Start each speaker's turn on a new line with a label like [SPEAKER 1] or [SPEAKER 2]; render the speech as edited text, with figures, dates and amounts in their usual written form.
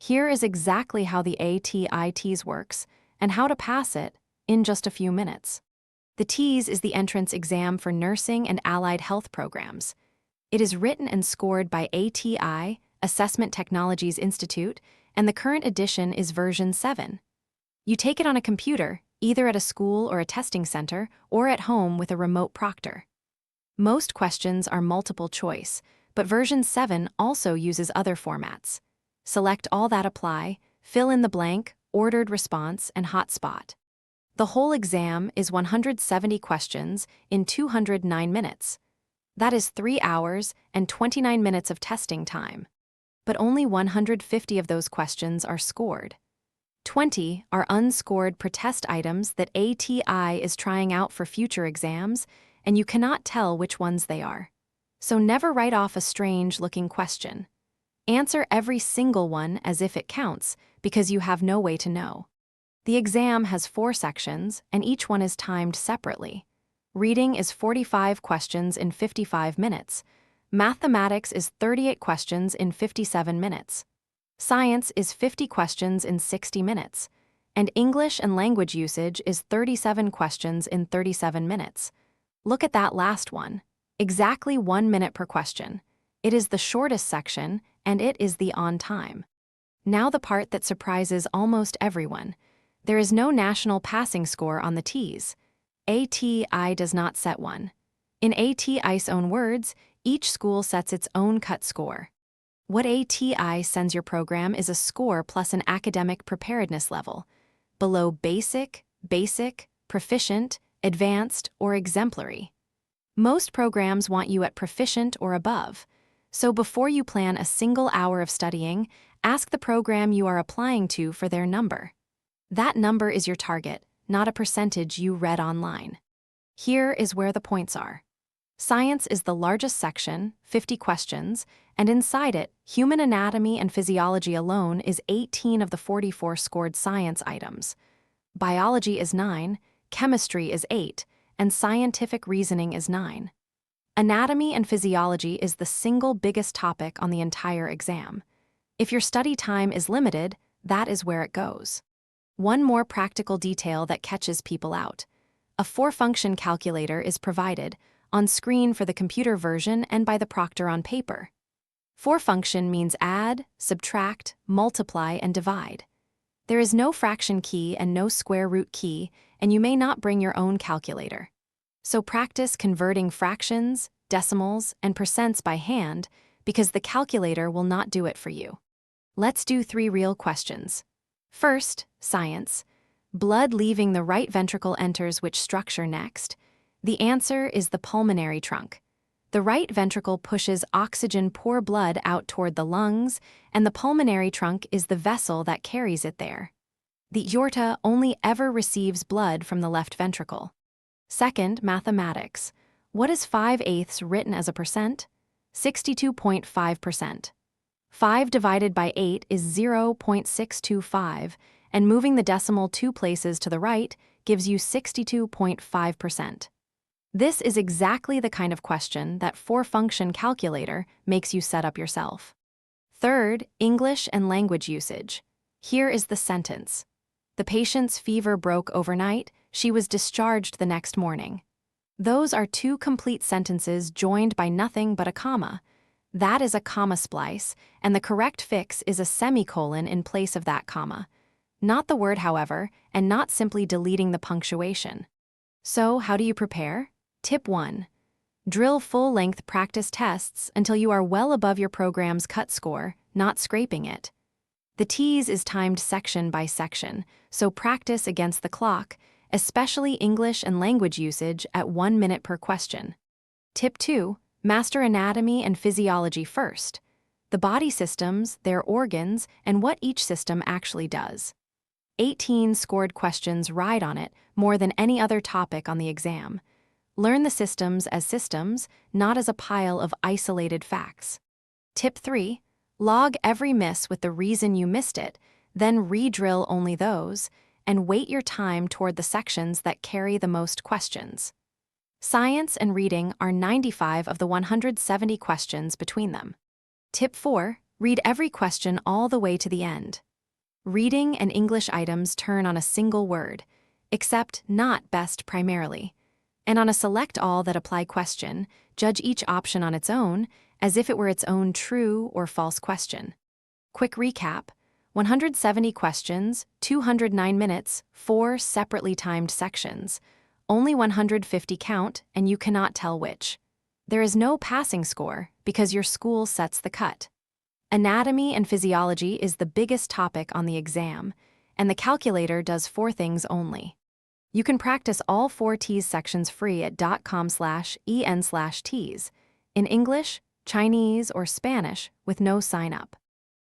[SPEAKER 1] Here is exactly how the ATI TEAS works and how to pass it in just a few minutes. The TEAS is the entrance exam for nursing and allied health programs. It is written and scored by ATI, Assessment Technologies Institute, and the current edition is version 7. You take it on a computer, either at a school or a testing center, or at home with a remote proctor. Most questions are multiple choice, but version 7 also uses other formats. Select all that apply, fill in the blank, ordered response, and hotspot. The whole exam is 170 questions in 209 minutes. That is 3 hours and 29 minutes of testing time. But only 150 of those questions are scored. 20 are unscored pretest items that ATI is trying out for future exams, and you cannot tell which ones they are. So never write off a strange-looking question. Answer every single one as if it counts, because you have no way to know. The exam has 4 sections, and each one is timed separately. Reading is 45 questions in 55 minutes. Mathematics is 38 questions in 57 minutes. Science is 50 questions in 60 minutes. And English and language usage is 37 questions in 37 minutes. Look at that last one. Exactly 1 minute per question. It is the shortest section, and it is the on time. Now the part that surprises almost everyone. There is no national passing score on the TEAS. ATI does not set one. In ATI's own words, each school sets its own cut score. What ATI sends your program is a score plus an academic preparedness level. Below basic, proficient, advanced, or exemplary. Most programs want you at proficient or above. So before you plan a single hour of studying, ask the program you are applying to for their number. That number is your target, not a percentage you read online. Here is where the points are. Science is the largest section, 50 questions, and inside it, human anatomy and physiology alone is 18 of the 44 scored science items. Biology is 9, chemistry is 8, and scientific reasoning is 9. Anatomy and physiology is the single biggest topic on the entire exam. If your study time is limited, that is where it goes. One more practical detail that catches people out. A 4-function calculator is provided, on screen for the computer version and by the proctor on paper. 4-function means add, subtract, multiply, and divide. There is no fraction key and no square root key, and you may not bring your own calculator. So practice converting fractions, decimals, and percents by hand, because the calculator will not do it for you. Let's do 3 real questions. First, science. Blood leaving the right ventricle enters which structure next? The answer is the pulmonary trunk. The right ventricle pushes oxygen-poor blood out toward the lungs, and the pulmonary trunk is the vessel that carries it there. The aorta only ever receives blood from the left ventricle. Second, mathematics. What is 5/8 written as a percent? 62.5%. 5 divided by 8 is 0.625, and moving the decimal 2 places to the right gives you 62.5%. This is exactly the kind of question that 4-function calculator makes you set up yourself. Third, English and language usage. Here is the sentence. The patient's fever broke overnight, she was discharged the next morning. Those are 2 complete sentences joined by nothing but a comma. That is a comma splice, and the correct fix is a semicolon in place of that comma. Not the word, however, and not simply deleting the punctuation. So, how do you prepare? Tip 1. Drill full-length practice tests until you are well above your program's cut score, not scraping it. The TEAS is timed section by section, so practice against the clock, especially English and language usage at 1 minute per question. Tip 2. Master anatomy and physiology first. The body systems, their organs, and what each system actually does. 18 scored questions ride on it more than any other topic on the exam. Learn the systems as systems, not as a pile of isolated facts. Tip 3. Log every miss with the reason you missed it, then re-drill only those, and weight your time toward the sections that carry the most questions. Science and reading are 95 of the 170 questions between them. Tip 4. Read every question all the way to the end. Reading and English items turn on a single word, except not best primarily. And on a select all that apply question, judge each option on its own as if it were its own true or false question. Quick recap: 170 questions, 209 minutes, 4 separately timed sections. Only 150 count, and you cannot tell which. There is no passing score because your school sets the cut. Anatomy and physiology is the biggest topic on the exam, and the calculator does 4 things only. You can practice all 4 TEAS sections free at .com/en/TEAS in English, Chinese, or Spanish with no sign-up.